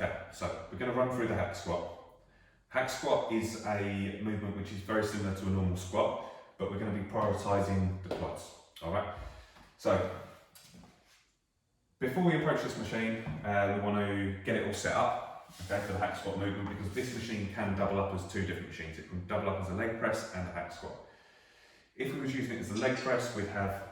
Okay, so we're going to run through the hack squat. Hack squat is a movement which is very similar to a normal squat, but we're going to be prioritising the quads. All right. So before we approach this machine, we want to get it all set up, okay, for the hack squat movement, because this machine can double up as two different machines. It can double up as a leg press and a hack squat. If we was using it as a leg press, we'd have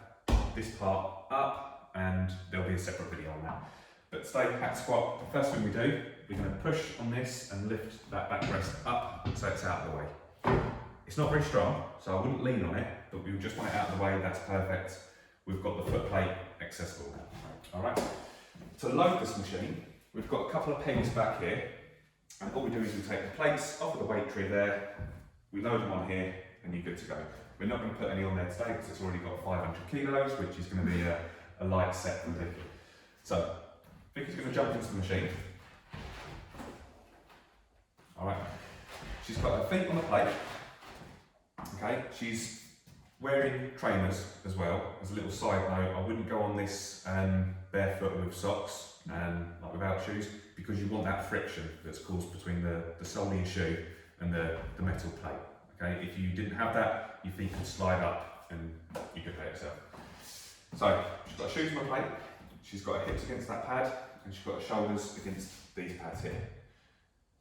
this part up, and there'll be a separate video on that. But today, hack squat, the first thing we do, we're going to push on this and lift that back rest up so it's out of the way. It's not very strong, so I wouldn't lean on it, but we just want it out of the way. That's perfect. We've got the foot plate accessible. All right. To load this machine, we've got a couple of pegs back here, and all we do is we take the plates off of the weight tree there, we load them on here, and you're good to go. We're not going to put any on there today because it's already got 500 kilos, which is going to be a light set for Vicky. So, Vicky's going to jump into the machine. All right. She's got her feet on the plate. Okay. She's wearing trainers as well. As a little side note, I wouldn't go on this barefoot with socks and like without shoes, because you want that friction that's caused between the sole of your shoe and the metal plate. Okay, if you didn't have that, your feet could slide up and you could hurt yourself. So she's got her shoes on the plate, she's got her hips against that pad, and she's got her shoulders against these pads here.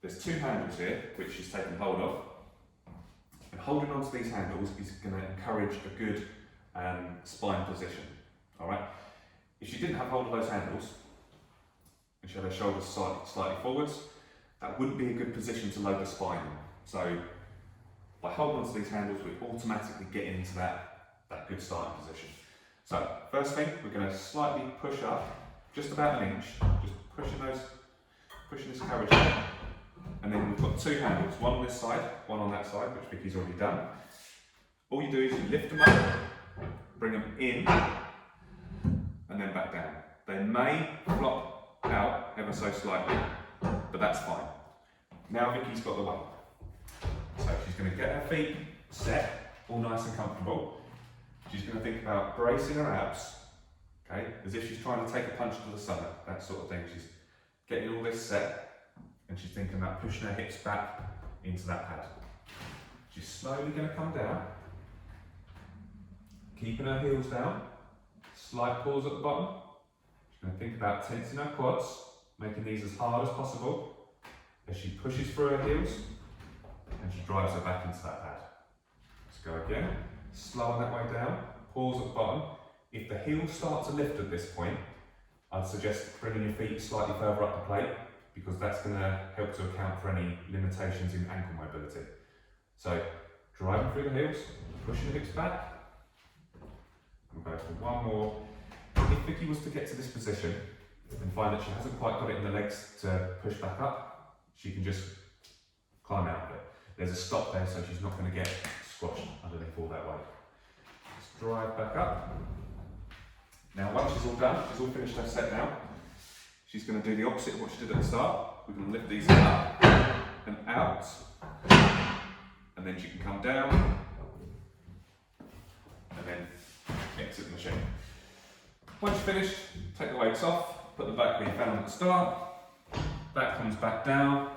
There's two handles here which she's taken hold of, and holding onto these handles is going to encourage a good spine position. All right. If she didn't have hold of those handles and she had her shoulders slightly forwards, that wouldn't be a good position to load the spine in. So by holding onto these handles, we automatically get into that good starting position. So first thing, we're going to slightly push up, just about an inch, just pushing this carriage up. And then we've got two handles, one on this side, one on that side, which Vicky's already done. All you do is you lift them up, bring them in, and then back down. They may flop out ever so slightly, but that's fine. Now Vicky's got the weight. So she's going to get her feet set, all nice and comfortable. She's going to think about bracing her abs, okay, as if she's trying to take a punch to the stomach, that sort of thing. She's getting all this set, and she's thinking about pushing her hips back into that pad. She's slowly going to come down, keeping her heels down, slight pause at the bottom. She's going to think about tensing her quads, making these as hard as possible as she pushes through her heels, and she drives her back into that pad. Let's go again. Slowing that way down, pause at the bottom. If the heels start to lift at this point, I'd suggest bringing your feet slightly further up the plate, because that's going to help to account for any limitations in ankle mobility. So, driving through the heels, pushing the hips back. We'll go for one more. If Vicky was to get to this position and find that she hasn't quite got it in the legs to push back up, she can just climb out of it. There's a stop there, so she's not going to get squashed underneath all that weight. Let's drive back up. Now, once she's all done, she's all finished her set now, she's going to do the opposite of what she did at the start. We're going to lift these up and out, and then she can come down and then exit the machine. Once you're finished, take the weights off, put them back where you found them at the start. That comes back down,